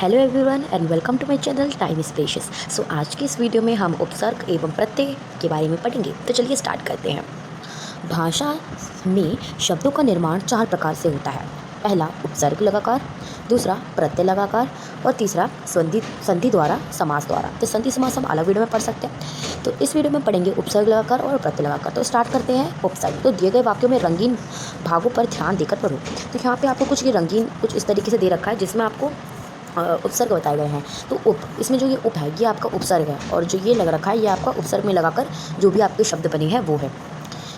Hello everyone and welcome to my channel time is precious. So आज की इस video में हम उपसर्ग एवं प्रत्यय के बारे में पढ़ेंगे। तो चलिए स्टार्ट करते हैं। भाषा में शब्दों का निर्माण चार प्रकार से होता है। पहला उपसर्ग लगाकार, दूसरा प्रत्यय लगाकार और तीसरा संधि द्वारा समास द्वारा। तो संधि समास हम अलग वीडियो में पढ़ सकते हैं। तो इस वीडियो में पढ़ेंगे उपसर्ग लगाकार और प्रत्यय लगाकार। तो स्टार्ट करते हैं उपसर्ग। तो दिए गए वाक्यों में रंगीन भागों पर ध्यान देकर पढ़ो। तो यहाँ पे आपको कुछ ये रंगीन कुछ इस तरीके से दे रखा है जिसमें आपको उपसर्ग बताए गए हैं। तो इसमें जो ये उप है ये आपका उपसर्ग है और जो ये लग रखा है ये आपका उपसर्ग में लगाकर जो भी आपके शब्द बने हैं वो है।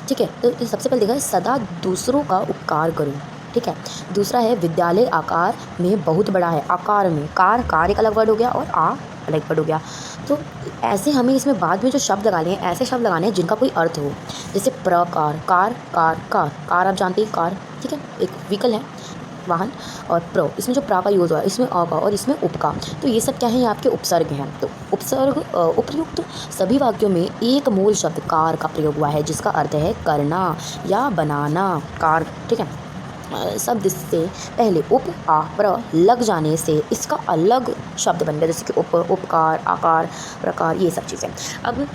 ठीक है। तो सबसे पहले देखा है सदा दूसरों का उपकार करो। ठीक है। दूसरा है विद्यालय आकार में बहुत बड़ा है। आकार में कार एक अलग वर्ड हो गया और आ अलग वर्ड हो गया। तो ऐसे हमें इसमें बाद में जो शब्द लगाने हैं ऐसे शब्द लगाने हैं जिनका कोई अर्थ हो। जैसे प्रकार कार आप जानते हैं कार। ठीक है। एक व्हीकल है वाहन। और प्र इसमें जो प्रा का यूज़ हुआ है इसमें अ का और इसमें उप का। तो ये सब क्या है ये आपके उपसर्ग हैं। तो उपसर्ग उपयुक्त सभी वाक्यों में एक मूल शब्द कार का प्रयोग हुआ है जिसका अर्थ है करना या बनाना कार। ठीक है। शब्द से पहले उप आ प्र लग जाने से इसका अलग शब्द बन गया जैसे कि उपकार आकार प्रकार ये सब चीज़ें। अब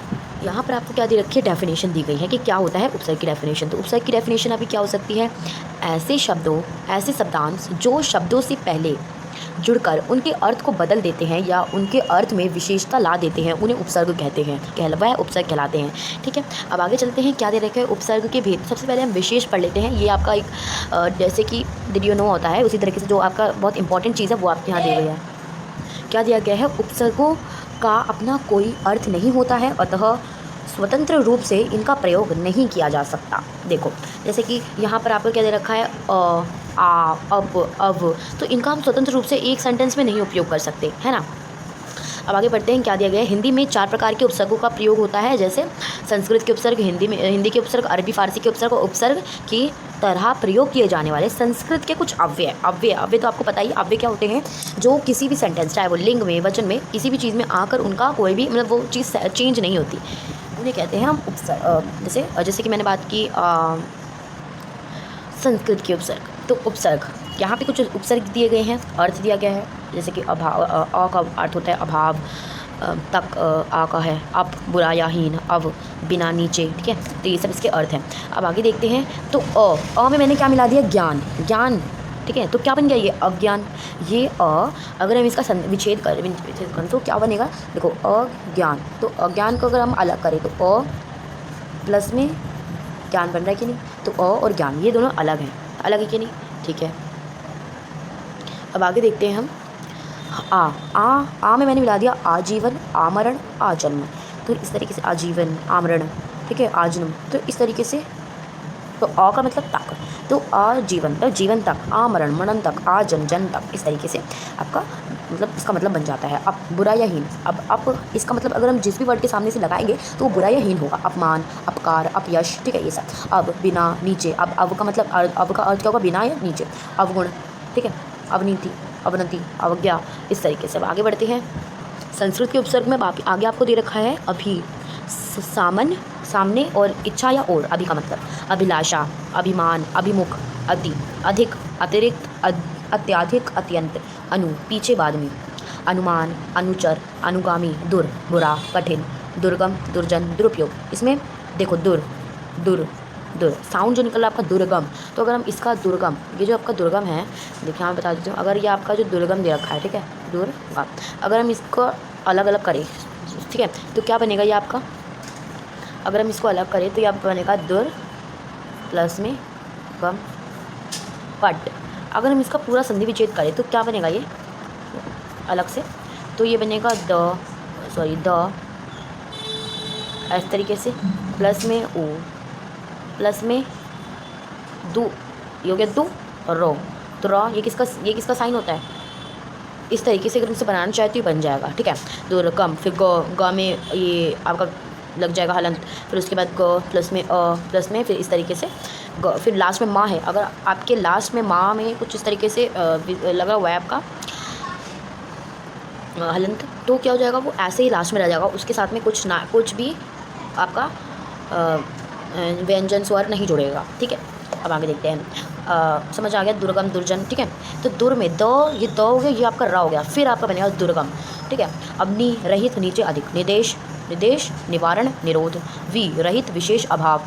यहाँ पर आपको क्या दे रखी है डेफिनेशन दी गई है कि क्या होता है उपसर्ग की डेफिनेशन। तो उपसर्ग की डेफिनेशन अभी क्या हो सकती है ऐसे शब्दांश जो शब्दों से पहले जुड़कर उनके अर्थ को बदल देते हैं या उनके अर्थ में विशेषता ला देते हैं उन्हें उपसर्ग कहते हैं वह उपसर्ग कहलाते हैं। ठीक है। अब आगे चलते हैं क्या दे रखे हैं उपसर्ग के भेद। सबसे पहले हम विशेष पढ़ लेते हैं। ये आपका एक जैसे कि डिड यू नो होता है उसी तरीके से जो आपका बहुत इंपॉर्टेंट चीज़ है वो आपके यहाँ दी गई है। क्या दिया गया है उपसर्गों का अपना कोई अर्थ नहीं होता है अतः स्वतंत्र रूप से इनका प्रयोग नहीं किया जा सकता। देखो जैसे कि यहाँ पर आपको क्या दे रखा है आ अब तो इनका हम स्वतंत्र रूप से एक सेंटेंस में नहीं उपयोग कर सकते है ना। अब आगे बढ़ते हैं क्या दिया गया है। हिंदी में चार प्रकार के उपसर्गों का प्रयोग होता है जैसे संस्कृत के उपसर्ग हिंदी के उपसर्ग अरबी फारसी के उपसर्ग और उपसर्ग की तरह प्रयोग किए जाने वाले संस्कृत के कुछ अव्यय तो आपको पता ही अव्यय क्या होते हैं जो किसी भी सेंटेंस चाहे वो लिंग में वचन में किसी भी चीज़ में आकर उनका कोई भी मतलब वो चीज़ चेंज नहीं होती उन्हें कहते हैं हम उपसर्ग। जैसे कि मैंने बात की संस्कृत के उपसर्ग। तो उपसर्ग यहाँ पे कुछ उपसर्ग दिए गए हैं अर्थ दिया गया है जैसे कि अभाव अ का अर्थ होता है अभाव तक आ का है अप बुरा या हीन अब बिना नीचे। ठीक है। तो ये सब इसके अर्थ हैं। अब आगे देखते हैं तो अ में मैंने क्या मिला दिया ज्ञान। ठीक है। तो क्या बन गया ये अज्ञान। ये अगर हम इसका विच्छेद करें तो क्या बनेगा देखो अज्ञान। तो अज्ञान को अगर हम अलग करें तो अ प्लस में ज्ञान बन रहा है कि नहीं। तो अ और ज्ञान ये दोनों अलग हैं अलग है कि नहीं। ठीक है। अब आगे देखते हैं हम आ में मैंने मिला दिया आजीवन आमरण आजन्म। तो इस तरीके से आजीवन आमरण। ठीक है। आजन्म तो इस तरीके से तो अ का मतलब तक तो आजीवन तो जीवन तक आमरण मरण तक जन्म तक इस तरीके से आपका मतलब इसका मतलब बन जाता है। अब बुरा या हीन अब इसका मतलब अगर हम जिस भी वर्ड के सामने से लगाएंगे तो वो बुरा या हीन होगा। अपमान अपकार अपयश। ठीक है। ये सब अब बिना नीचे अब का मतलब अब का अर्थ क्या होगा बिना या नीचे अवगुण। ठीक है। अवनीति अवनति अवज्ञा इस तरीके से। अब आगे बढ़ते हैं संस्कृत के उपसर्ग में आगे आपको दे रखा है अभी सामने और इच्छा या और अभी का मतलब अभिलाषा अभिमान अभिमुख अति अधिक अतिरिक्त अत्याधिक अत्यंत अनु पीछे बाद में अनुमान अनुचर अनुगामी दुर बुरा कठिन दुर्गम दुर्जन दुरुपयोग। इसमें देखो दुर साउंड जो निकल रहा है आपका दुर्गम। तो अगर हम इसका दुर्गम ये जो आपका दुर्गम है देखिए मैं बता देती हूँ अगर ये आपका जो दुर्गम दे रखा है ठीक है दुर्गम अगर हम इसको अलग अलग करें ठीक है तो क्या बनेगा ये आपका अगर हम इसको अलग करें तो ये आपका बनेगा दुर प्लस में गम पट। अगर हम इसका पूरा संधि विच्छेद करें तो क्या बनेगा ये अलग से तो ये बनेगा द इस तरीके से प्लस में ओ प्लस में दू ये हो गया दू और रो। तो रो ये किसका साइन होता है इस तरीके से अगर उनसे बनाना चाहे तो ये बन जाएगा। ठीक है। दुर्गम फिर ग में ये आपका लग जाएगा हलंत फिर उसके बाद ग प्लस में प्लस में फिर इस तरीके से ग फिर लास्ट में माँ है। अगर आपके लास्ट में माँ में कुछ इस तरीके से लगा हुआ है आपका हलंत तो क्या हो जाएगा वो ऐसे ही लास्ट में रह जाएगा उसके साथ में कुछ भी आपका व्यंजन स्वर नहीं जुड़ेगा। ठीक है। अब आगे देखते हैं। समझ आ गया, दुर्गम दुर्जन, ठीक है। तो दुर में द, ये द हो गया, ये आपका र हो गया, फिर आपका बनेगा दुर्गम, ठीक है। अब नि रहित नीचे अधिक, निदेश निदेश निवारण निरोध, वि रहित विशेष अभाव,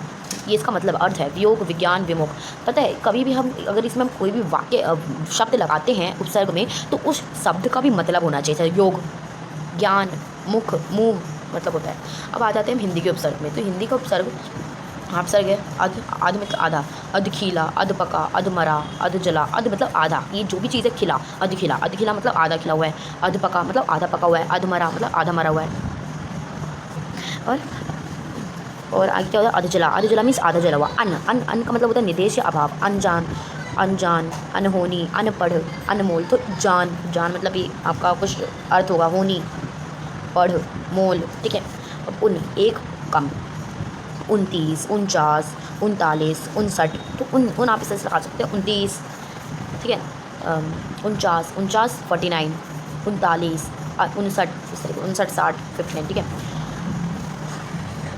ये इसका मतलब अर्थ है वियोग विज्ञान विमुख। पता है कभी भी हम अगर इसमें हम कोई भी वाक्य शब्द लगाते हैं उपसर्ग में तो उस शब्द का भी मतलब होना चाहिए, जैसे योग ज्ञान मुख मुँह मतलब होता है। अब आ जाते हैं हम हिंदी के उपसर्ग में। तो हिंदी का उपसर्ग उपसर्ग है अध, अध मतलब आधा, अध खिला, अध पका, अध मरा, अध जला। अध मतलब आधा, ये जो भी चीज़ है खिला, अध खिला, अध खिला मतलब आधा खिला हुआ है। अध पका मतलब आधा पका हुआ है। अध मरा मतलब आधा मरा हुआ है। और आगे क्या होता है, अध जला, अध जला मीन्स आधा जला हुआ। अन अन अन का मतलब होता है निदेश या अभाव। अनजान अनजान, अनहोनी, अनपढ़, अनमोल। तो जान जान मतलब ये आपका कुछ अर्थ होगा, होनी पढ़ मोल, ठीक है। अब उन एक कम, 29 49 39 59। तो उन आप इसे लगा सकते हैं 29, ठीक है। 49 49 39 59 इस तरीके 59 60 59, ठीक है।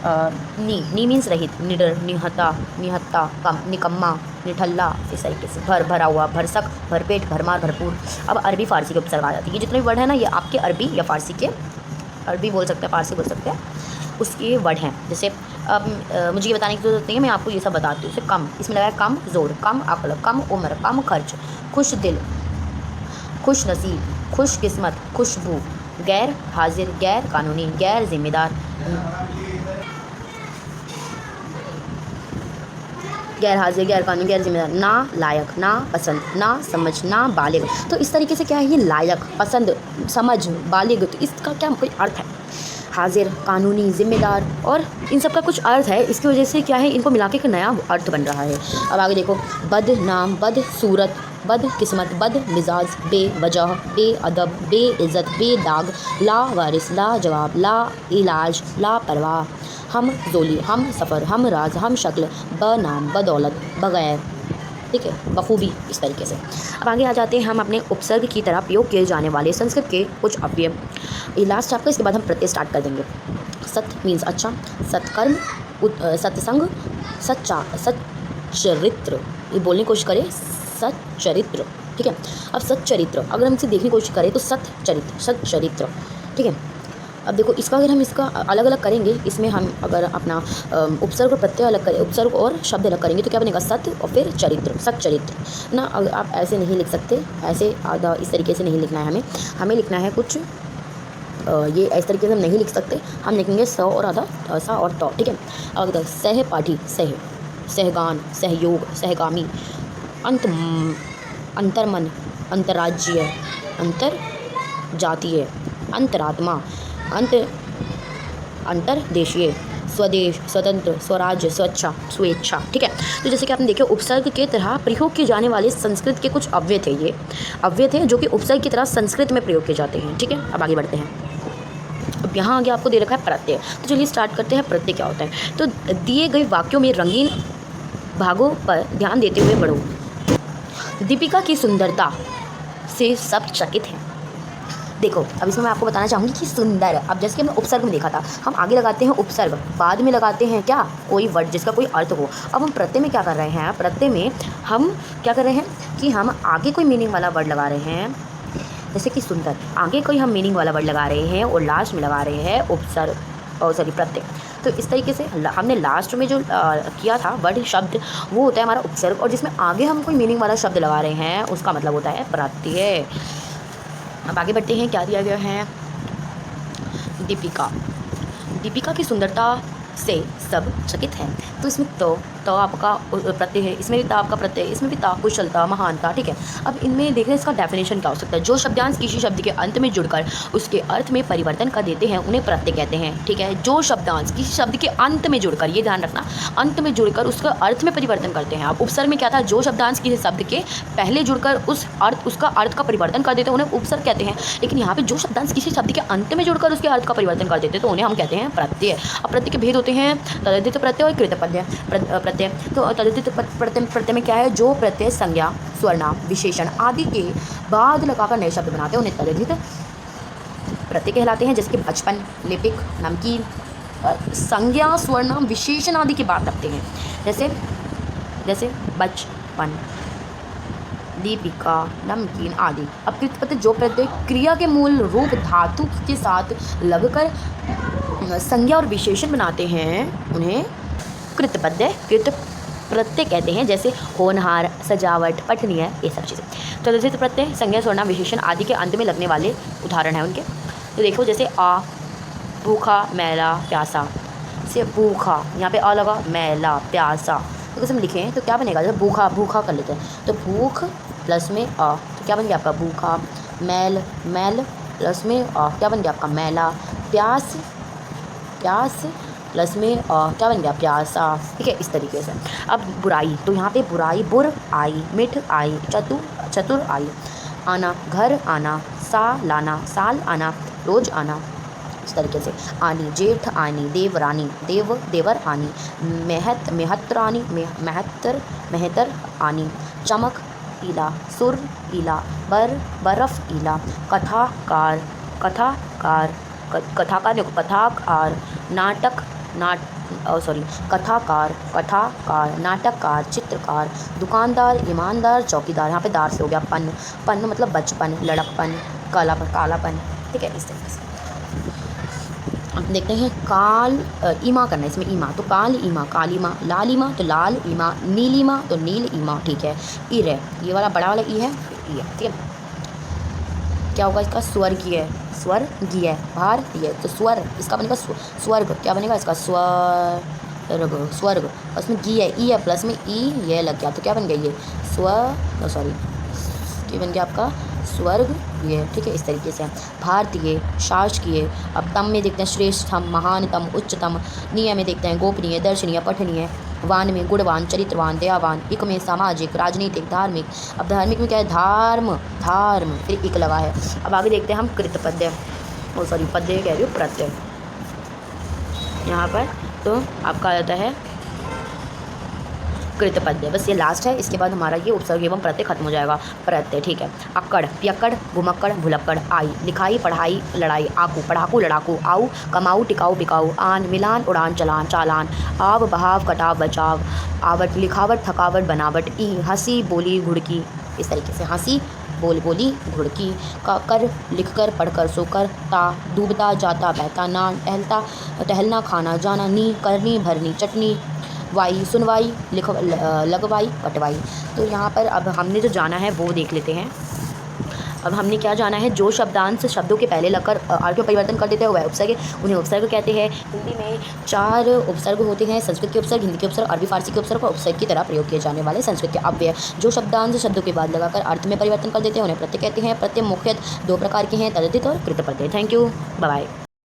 नी मीन्स रहित, निडर निहत्ता निहत्ता, कम निकम्मा निठल्ला, इस तरीके से। भर भरा हुआ, भरसक भरपेट भरमार भरपूर। अब अरबी फारसी के उपसर्ग आ जाती है। ये जितने भी वर्ड है ना ये आपके अरबी या फारसी के, अरबी बोल सकते हैं फारसी बोल सकते हैं, उसके वर्ड हैं। जैसे अब मुझे ये बताने की जरूरत नहीं है, मैं आपको ये सब बताती हूँ। जैसे कम, इसमें लगा है कम जोर, कम अक्ल, कम उम्र, कम खर्च, खुश दिल, खुश नसीब, खुश किस्मत, खुशबू, गैर हाजिर, गैर कानूनी, गैर जिम्मेदार, गैर हाजिर, गैर कानूनी, गैर जिम्मेदार, ना लायक, ना पसंद, ना समझ, ना बालिग। तो इस तरीके से क्या है ये लायक, पसंद, समझ, बालिग, तो इसका क्या कोई अर्थ है। हाजिर, कानूनी, जिम्मेदार और इन सब का कुछ अर्थ है। इसकी वजह से क्या है इनको मिला के एक नया अर्थ बन रहा है। अब आगे देखो, बद नाम, बद सूरत, बद किस्मत, बद मिजाज, बेवजह, बेअदब, बेइज्जत, बेदाग, ला वारिस, ला जवाब, ला इलाज, ला परवाह, हम जोली, हम सफ़र, हम राज, हम शक्ल, बनाम, बदौलत, बगैर, ठीक है, बखूबी, इस तरीके से। अब आगे आ जाते हैं हम अपने उपसर्ग की तरह प्रयोग किए जाने वाले संस्कृत के कुछ अव्यय। ये लास्ट चैप्टर, इसके बाद हम प्रत्यय स्टार्ट कर देंगे। सत मीन्स अच्छा, सत्कर्म, सत्संग, सच्चा, सच्चरित्र, ये बोलने की कोशिश करें सच्चरित्र, ठीक है। अब सच्चरित्र अगर हम इसे देखने की कोशिश करें तो सच्चरित्र, सच्चरित्र, ठीक है। अब देखो इसका अगर हम इसका अलग अलग करेंगे, इसमें हम अगर अपना उपसर्ग और प्रत्यय अलग करें, उपसर्ग और शब्द अलग करेंगे तो क्या बनेगा, सत्य और फिर चरित्र, सच्चरित्र ना। अगर आप ऐसे नहीं लिख सकते, ऐसे आधा इस तरीके से नहीं लिखना है हमें लिखना है कुछ ये इस तरीके से हम नहीं लिख सकते, हम लिखेंगे स और आधा सा और त, ठीक है। अगर सहपाठी, सह, सहगान, सहयोग, सहगामी, अंत अंतर्मन, अंतर्राज्यीय, अंतर जातीय, अंतरात्मा, अंतरदेशीय, स्वदेश, स्वतंत्र, स्वराज्य, स्वेच्छा, स्वेच्छा, ठीक है। तो जैसे कि आपने देखा उपसर्ग के तरह प्रयोग किए जाने वाले संस्कृत के कुछ अव्यय थे, ये अव्यय थे जो कि उपसर्ग की तरह संस्कृत में प्रयोग किए जाते हैं, ठीक है। अब आगे बढ़ते हैं। अब यहाँ आगे आपको दे रखा है प्रत्यय, तो चलिए स्टार्ट करते हैं। प्रत्यय क्या होता है, तो दिए गए वाक्यों में रंगीन भागों पर ध्यान देते हुए बढ़ो। दीपिका की सुंदरता से सब चकित हैं। देखो अब इसमें मैं आपको बताना चाहूँगी कि सुंदर, अब जैसे कि हमने उपसर्ग में देखा था, हम आगे लगाते हैं उपसर्ग, बाद में लगाते हैं क्या, कोई वर्ड जिसका कोई अर्थ हो। अब हम प्रत्यय में क्या कर रहे हैं, प्रत्यय में हम क्या कर रहे हैं कि हम आगे कोई मीनिंग वाला वर्ड लगा रहे हैं, जैसे कि सुंदर, आगे कोई हम मीनिंग वाला वर्ड लगा रहे हैं और लास्ट में लगा रहे हैं उपसर्ग और सॉरी प्रत्यय। तो इस तरीके से हमने लास्ट में जो किया था वर्ड शब्द वो होता है हमारा उपसर्ग, और जिसमें आगे हम कोई मीनिंग वाला शब्द लगा रहे हैं उसका मतलब होता है प्रत्यय। अब आगे बढ़ते हैं, क्या दिया गया है, दीपिका, दीपिका की सुंदरता से सब चकित हैं। तो इसमें तो आपका प्रत्यय है, इसमें भी ता आपका प्रत्यय, इसमें भी ता कुशलता, महानता, ठीक है। अब इनमें देखें इसका डेफिनेशन क्या हो सकता है, जो शब्दांश किसी शब्द के अंत में जुड़कर उसके अर्थ में परिवर्तन कर देते हैं उन्हें प्रत्यय कहते हैं, ठीक है। जो शब्दांश किसी शब्द के अंत में जुड़कर, ये ध्यान रखना, अंत में जुड़कर उसका अर्थ में परिवर्तन करते हैं। अब उपसर्ग में क्या था, जो शब्दांश किसी शब्द के पहले जुड़कर उसका अर्थ का परिवर्तन कर देते हैं उन्हें उपसर्ग कहते हैं। लेकिन यहाँ पे जो शब्दांश किसी शब्द के अंत में जुड़कर उसके अर्थ का परिवर्तन कर देते हैं तो उन्हें हम कहते हैं प्रत्यय। अब प्रत्यय के भेद होते हैं तद्धित प्रत्यय और कृत प्रत्यय। तो तद्धित प्रत्यय में क्या है, जो प्रत्यय संज्ञा, स्वर्णाम, विशेषण आदि के बाद लगाकर नए शब्द बनाते हैं उन्हें तद्धित प्रत्यय कहलाते हैं। जैसे कि बचपन, लिपिक, नमकीन, संज्ञा, स्वर्णाम, विशेषण आदि की बात रखते हैं। जैसे जैसे बचपन, दीपिका, नमकीन आदि। अब कृतपद जो प्रत्यय क्रिया के मूल रूप धातु के साथ लगकर संज्ञा और विशेषण बनाते हैं उन्हें कृत प्रत्यय कहते हैं। जैसे होनहार, सजावट, पठनीय, ये सब चीज़ें। तदधित प्रत्यय संज्ञा, सर्वनाम, विशेषण आदि के अंत में लगने वाले उदाहरण हैं उनके। तो देखो जैसे आ, भूखा, मैला, प्यासा। से भूखा, यहाँ पे आ लगा, मैला, प्यासा। तो कैसे हम लिखें तो क्या बनेगा, जैसे भूखा, भूखा कर लेते हैं तो भूख प्लस में आ, तो क्या बन गया आपका भूखा। मैल, मैल प्लस में आ, क्या बन गया आपका मैला। प्यास, प्यास प्लस में क्या बन गया प्यासा। ठीक है, इस तरीके से। अब बुराई, तो यहाँ पे बुराई, बुर आई, मिठ आई, चतुर आई। आना, घर आना, सा लाना, साल आना, रोज आना, इस तरीके से। आनी, जेठ आनी, देवरानी, देवर आनी, मेहतरानी, मेहतर आनी। चमक ईला, सुर ईला, बर्फ ईला। कथाकार, देखो कथाकार, कथाकार, नाटककार, चित्रकार। दुकानदार, ईमानदार, चौकीदार। यहाँ पे दार से हो गया पन, पन मतलब बचपन, लड़कपन, कालापन। ठीक है, इस तरीके से। अब देखते हैं काल ईमा करना है इसमें, ईमा तो काल ईमा, कालीमा, लाल ईमा तो लाल ईमा, नीलिमा तो नील ईमा। ठीक है, ईर है, ये वाला बड़ा वाला ई है, ई है। ठीक है, क्या होगा इसका, स्वर्गीय, स्वर्गीय, भारतीय तो स्वर, इसका बनेगा स्वर्ग। क्या बनेगा इसका, स्वर्ग। उसमें गी है, ई है, प्लस में ई ये लग गया तो क्या बन गया ये ये बन गया आपका स्वर्ग ये। ठीक है, इस तरीके से। भारतीय, शासकीय। अब तम में देखते हैं श्रेष्ठतम, महानतम, उच्चतम। निय में देखते हैं गोपनीय, दर्शनीय, पठनीय। वान में गुणवान, चरित्रवान, दयावान। इक में सामाजिक, राजनीतिक, धार्मिक। अब धार्मिक में क्या है, धार्म, फिर इक लगा है। अब आगे देखते हैं हम कृतपद्य, पद्य कह रही हूँ, प्रत्यय यहाँ पर। तो आपका आ जाता है कृतपद्य, बस ये लास्ट है। इसके बाद हमारा ये उपसर्ग एवं प्रत्यय खत्म हो जाएगा। प्रत्यय, ठीक है। अक्कड़, पियक्कड़, घुमक्कड़, भुलक्कड़। आई, लिखाई, पढ़ाई, लड़ाई। आकू, पढ़ाकू, लड़ाकू। आऊ, कमाऊ, टिकाऊ, बिकाऊ। आन, मिलान, उड़ान, चलान, चालान। आव, बहाव, कटाव, बचाव। आवट, लिखावट, थकावट, बनावट। ई, हंसी, बोली, घुड़की, इस तरीके से। हंसी, बोली, घुड़की। कर, लिखकर, पढ़कर, सोकर। ता, डूबता, जाता, बहता। ना, टहलना, खाना, जाना। नी, करनी, भरनी, चटनी। वाई, सुनवाई, लगवाई, कटवाई। तो यहाँ पर अब हमने जो जाना है वो देख लेते हैं। अब हमने क्या जाना है, जो शब्दांश शब्दों के पहले लगकर अर्थ में परिवर्तन कर देते हैं वह उपसर्ग है, उन्हें उपसर्ग कहते हैं। हिंदी में 4 उपसर्ग होते हैं, संस्कृत के उपसर्ग, हिंदी के उपसर्ग, अरबी फारसी के उपसर्ग और उपसर्ग की तरह प्रयोग किए जाने वाले संस्कृत के अव्यय। जो शब्दांश शब्दों के बाद लगाकर अर्थ में परिवर्तन कर देते हैं उन्हें प्रत्यय कहते हैं। प्रत्यय मुख्यतः 2 प्रकार के हैं, तद्धित और कृतप्रत्यय। Thank you, bye bye.